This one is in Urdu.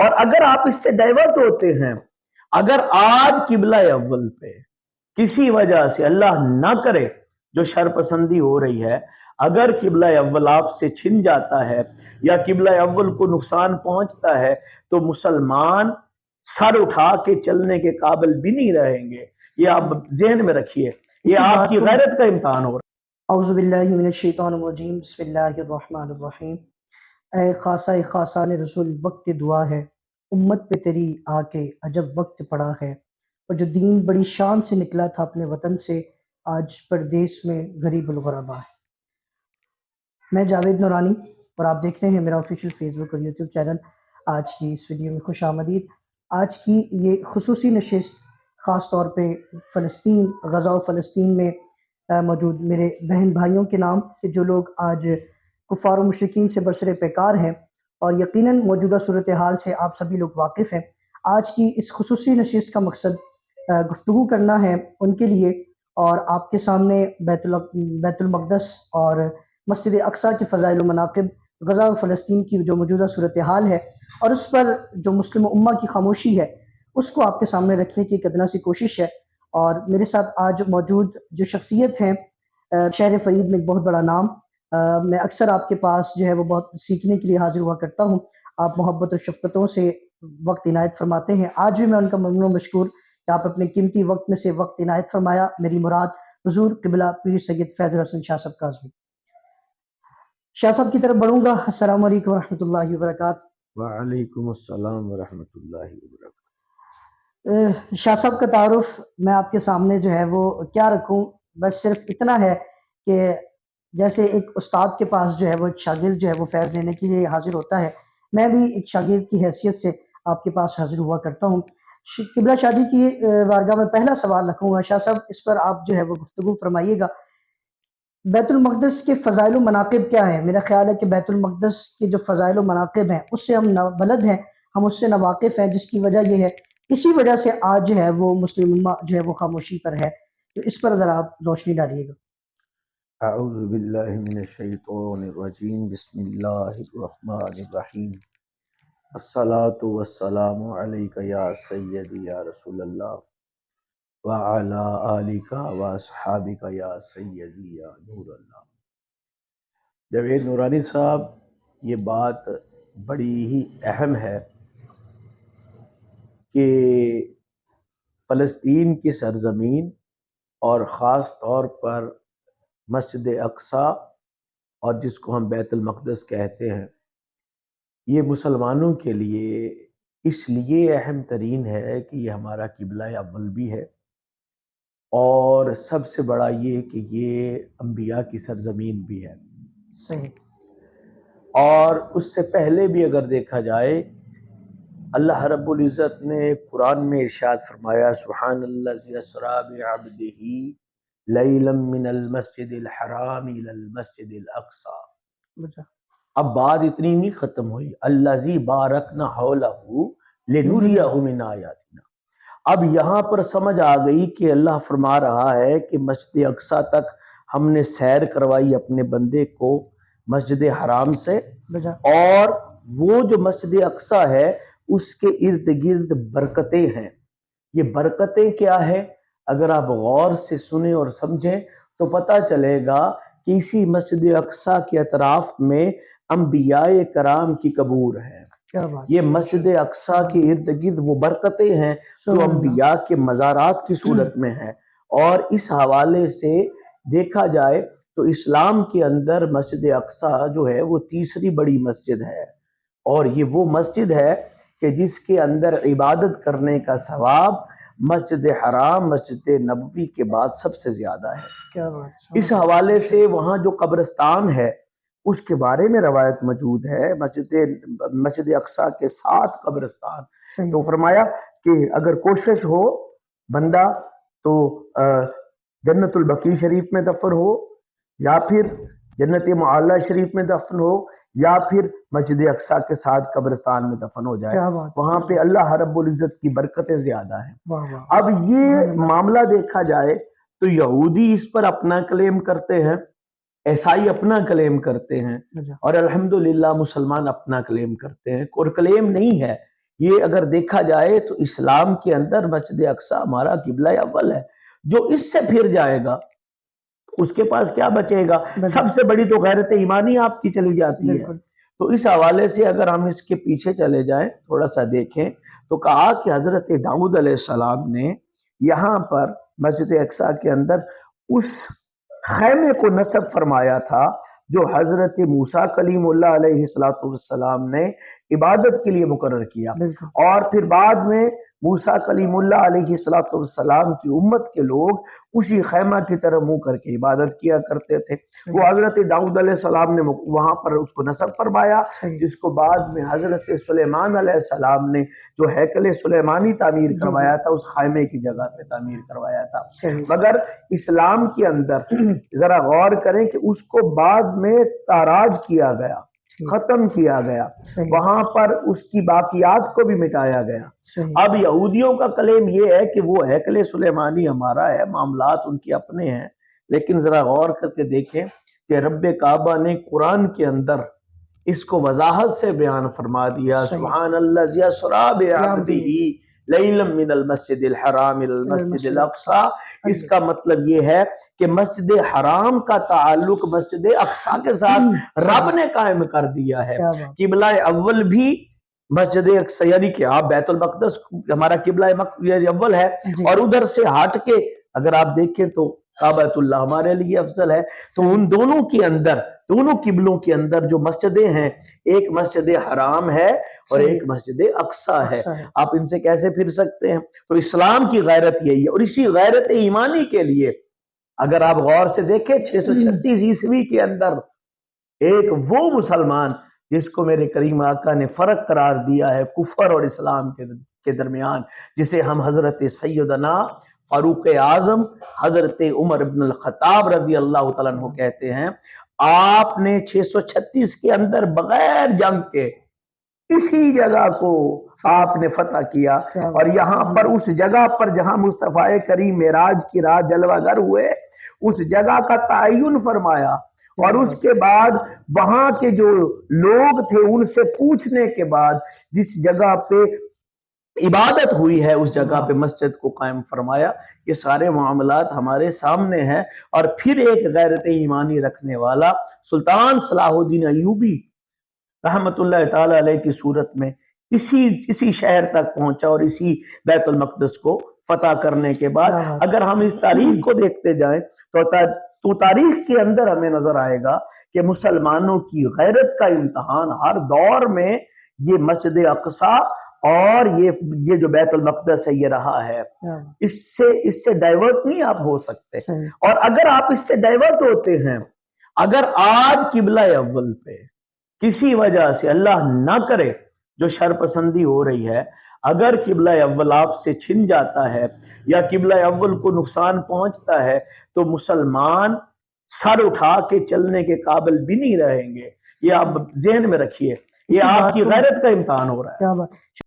اور اگر آپ اس سے ڈائیورٹ ہوتے ہیں، اگر آج قبلہ اول پہ کسی وجہ سے اللہ نہ کرے جو شر پسندی ہو رہی ہے، اگر قبلہ اول آپ سے چھن جاتا ہے یا قبلہ اول کو نقصان پہنچتا ہے تو مسلمان سر اٹھا کے چلنے کے قابل بھی نہیں رہیں گے. یہ آپ ذہن میں رکھیے، یہ آپ کی غیرت کا امتحان ہو رہا ہے. اعوذ باللہ من الشیطان الرجیم، بسم اللہ الرحمن الرحیم. اے خاصان رسول، وقت دعا ہے، امت پہ تیری آ کے عجب وقت پڑا ہے. اور جو دین بڑی شان سے نکلا تھا اپنے وطن سے، آج پردیس میں غریب الغربا ہے. میں جاوید نورانی اور آپ دیکھ رہے ہیں میرا آفیشیل فیس بک اور یوٹیوب چینل. آج کی اس ویڈیو میں خوش آمدید. آج کی یہ خصوصی نشست خاص طور پہ فلسطین، غزہ و فلسطین میں موجود میرے بہن بھائیوں کے نام، کہ جو لوگ آج کفار و مشرکین سے برسر پیکار ہیں اور یقیناً موجودہ صورتحال سے آپ سبھی لوگ واقف ہیں. آج کی اس خصوصی نشست کا مقصد گفتگو کرنا ہے ان کے لیے، اور آپ کے سامنے بیت المقدس اور مسجد اقصیٰ کے فضائل و مناقب، غزہ و فلسطین کی جو موجودہ صورتحال ہے اور اس پر جو مسلم امہ کی خاموشی ہے، اس کو آپ کے سامنے رکھنے کی ایک ادنا سی کوشش ہے. اور میرے ساتھ آج موجود جو شخصیت ہیں، شہر فرید میں ایک بہت بڑا نام. میں اکثر آپ کے پاس جو ہے وہ بہت سیکھنے کے لیے حاضر ہوا کرتا ہوں. آپ محبت و شفقتوں سے وقت عنایت فرماتے ہیں. آج بھی میں ان کا ممنون و مشکور کہ آپ اپنے قیمتی وقت میں سے وقت عنایت فرمایا. میری مراد حضور قبلہ پیر سید فیض الحسن شاہ صاحب کاظمی. شاہ صاحب کی طرف بڑھوں گا. السلام علیکم ورحمۃ اللہ وبرکاتہ. وعلیکم السلام ورحمۃ اللہ وبرکاتہ. شاہ صاحب کا تعارف میں آپ کے سامنے جو ہے وہ کیا رکھوں، بس صرف اتنا ہے کہ جیسے ایک استاد کے پاس جو ہے وہ ایک شاگرد جو ہے وہ فیض لینے کے لیے حاضر ہوتا ہے، میں بھی ایک شاگرد کی حیثیت سے آپ کے پاس حاضر ہوا کرتا ہوں. قبلہ شادی کی بارگاہ میں پہلا سوال رکھوں گا. شاہ صاحب اس پر آپ جو ہے وہ گفتگو فرمائیے گا. بیت المقدس کے فضائل و مناقب کیا ہیں؟ میرا خیال ہے کہ بیت المقدس کے جو فضائل و مناقب ہیں اس سے ہم نابلد ہیں، ہم اس سے ناواقف ہیں، جس کی وجہ یہ ہے، اسی وجہ سے آج جو ہے وہ مسلم امہ جو ہے وہ خاموشی پر ہے. تو اس پر ذرا آپ روشنی ڈالیے گا. اعوذ باللہ من الشیطان الرجیم، بسم اللہ الرحمن الرحیم. الصلاۃ والسلام علیک یا سیدی یا رسول اللہ وعلی آلک واصحابک یا سیدی یا نور اللہ. جاوید نورانی صاحب، یہ بات بڑی ہی اہم ہے کہ فلسطین کی سرزمین اور خاص طور پر مسجد اقصیٰ اور جس کو ہم بیت المقدس کہتے ہیں، یہ مسلمانوں کے لیے اس لیے اہم ترین ہے کہ یہ ہمارا قبلہ اول بھی ہے، اور سب سے بڑا یہ کہ یہ انبیاء کی سرزمین بھی ہے. صحیح. اور اس سے پہلے بھی اگر دیکھا جائے، اللہ رب العزت نے قرآن میں ارشاد فرمایا، سبحان الذی اسریٰ بعبدہ لیلا من المسجد الحرام الی المسجد الاقصی. اب بات اتنی نہیں ختم ہوئی، الذی بارکنا حولہ لنریہ من آیاتنا. اب یہاں پر سمجھ آ گئی کہ اللہ فرما رہا ہے کہ مسجد اقصیٰ تک ہم نے سیر کروائی اپنے بندے کو مسجد حرام سے، اور وہ جو مسجد اقصیٰ ہے اس کے ارد گرد برکتیں ہیں. یہ برکتیں کیا ہے؟ اگر آپ غور سے سنیں اور سمجھیں تو پتہ چلے گا کہ اسی مسجد اقصیٰ کے اطراف میں انبیاء کرام کی قبور ہے. یہ مسجد اقصیٰ کے ارد گرد وہ برکتیں ہیں جو انبیاء کے مزارات کی صورت میں ہیں. اور اس حوالے سے دیکھا جائے تو اسلام کے اندر مسجد اقصیٰ جو ہے وہ تیسری بڑی مسجد ہے، اور یہ وہ مسجد ہے کہ جس کے اندر عبادت کرنے کا ثواب مسجد حرام، مسجد نبوی کے بعد سب سے زیادہ ہے. اس حوالے سے وہاں جو قبرستان ہے اس کے بارے میں روایت موجود ہے، مسجد اقصیٰ کے 7 قبرستان. تو فرمایا کہ اگر کوشش ہو بندہ تو جنت البقیع شریف میں دفن ہو، یا پھر جنت معلیٰ شریف میں دفن ہو، یا پھر مسجد اقصیٰ کے 7 قبرستان میں دفن ہو جائے. وہاں پہ اللہ رب العزت کی برکتیں زیادہ ہیں. اب یہ معاملہ دیکھا جائے تو یہودی اس پر اپنا کلیم کرتے ہیں، عیسائی اپنا کلیم کرتے ہیں، اور الحمدللہ مسلمان اپنا کلیم کرتے ہیں. اور کلیم نہیں ہے، یہ اگر دیکھا جائے تو اسلام کے اندر مسجد اقصی ہمارا قبلہ اول ہے. جو اس سے پھر جائے گا اس کے پاس کیا بچے گا؟ سب سے بڑی تو غیرت ایمانی آپ کی چلی جاتی ہے. تو اس حوالے سے اگر ہم اس کے پیچھے چلے جائیں تھوڑا سا دیکھیں تو کہا کہ حضرت داؤد علیہ السلام نے یہاں پر مسجد اقصی کے اندر اس خیمے کو نصب فرمایا تھا جو حضرت موسیٰ کلیم اللہ علیہ السلام نے عبادت کے لیے مقرر کیا. اور پھر بعد میں موسیٰ کلیم اللہ علیہ السلام کی امت کے لوگ اسی خیمہ کی طرف منہ کر کے عبادت کیا کرتے تھے. وہ حضرت داؤد علیہ السلام نے وہاں پر اس کو نصب فرمایا، جس کو بعد میں حضرت سلیمان علیہ السلام نے جو ہیکل سلیمانی تعمیر کروایا تھا اس خیمے کی جگہ پہ تعمیر کروایا تھا. مگر اسلام کے اندر ذرا غور کریں کہ اس کو بعد میں تاراج کیا گیا، ختم کیا گیا، وہاں پر اس کی باقیات کو بھی مٹایا گیا. اب یہودیوں کا کلیم یہ ہے کہ وہ ہیکل سلیمانی ہمارا ہے، معاملات ان کے اپنے ہیں. لیکن ذرا غور کر کے دیکھیں کہ رب کعبہ نے قرآن کے اندر اس کو وضاحت سے بیان فرما دیا. سبحان الذی اسری بعبدہ لیلا من المسجد الحرام الى المسجد الاقصی. اس کا مطلب یہ ہے کہ مسجد حرام کا تعلق مسجد اقصی کے ساتھ رب نے قائم کر دیا ہے. قبلہ اول بھی مسجد اقصی، یعنی کہ آپ بیت المقدس ہمارا قبلہ اول ہے، اور ادھر سے ہٹ کے اگر آپ دیکھیں تو کعبۃ اللہ ہمارے لیے افضل ہے. تو ان دونوں کے اندر، دونوں قبلوں کے اندر جو مسجدیں ہیں، ایک مسجد حرام ہے اور ایک مسجد اقصی ہے. آپ ان سے کیسے پھر سکتے ہیں؟ تو اسلام کی غیرت یہی ہے. اور اسی غیرت ایمانی کے لیے اگر آپ غور سے دیکھیں 636 عیسوی کے اندر ایک وہ مسلمان جس کو میرے کریم آقا نے فرق قرار دیا ہے کفر اور اسلام کے درمیان، جسے ہم حضرت سیدنا فاروق اعظم حضرت عمر بن الخطاب رضی اللہ تعالیٰ عنہ کہتے ہیں، آپ نے 636 کے اندر بغیر جنگ کے اسی جگہ کو آپ نے فتح کیا. اور یہاں پر اس جگہ پر جہاں مصطفیٰ کریم معراج کی رات جلوہ گر ہوئے اس جگہ کا تعین فرمایا. اور اس کے بعد وہاں کے جو لوگ تھے ان سے پوچھنے کے بعد جس جگہ پہ عبادت ہوئی ہے اس جگہ پہ مسجد کو قائم فرمایا. یہ سارے معاملات ہمارے سامنے ہیں. اور پھر ایک غیرت ایمانی رکھنے والا سلطان صلاح الدین ایوبی رحمت اللہ تعالی علیہ کی صورت میں اسی شہر تک پہنچا اور اسی بیت المقدس کو فتح کرنے کے بعد اگر ہم اس تاریخ کو دیکھتے جائیں تو تاریخ کے اندر ہمیں نظر آئے گا کہ مسلمانوں کی غیرت کا امتحان ہر دور میں یہ مسجد اقصی اور یہ جو بیت المقدس ہے یہ رہا ہے. اس سے ڈائیورٹ نہیں آپ ہو سکتے. اور اگر آپ اس سے ڈائیورٹ ہوتے ہیں، اگر آج قبلہ اول پہ کسی وجہ سے اللہ نہ کرے جو شر پسندی ہو رہی ہے، اگر قبلہ اول آپ سے چھن جاتا ہے یا قبلہ اول کو نقصان پہنچتا ہے تو مسلمان سر اٹھا کے چلنے کے قابل بھی نہیں رہیں گے. یہ آپ ذہن میں رکھیے، یہ آپ کی غیرت کا امتحان ہو رہا ہے.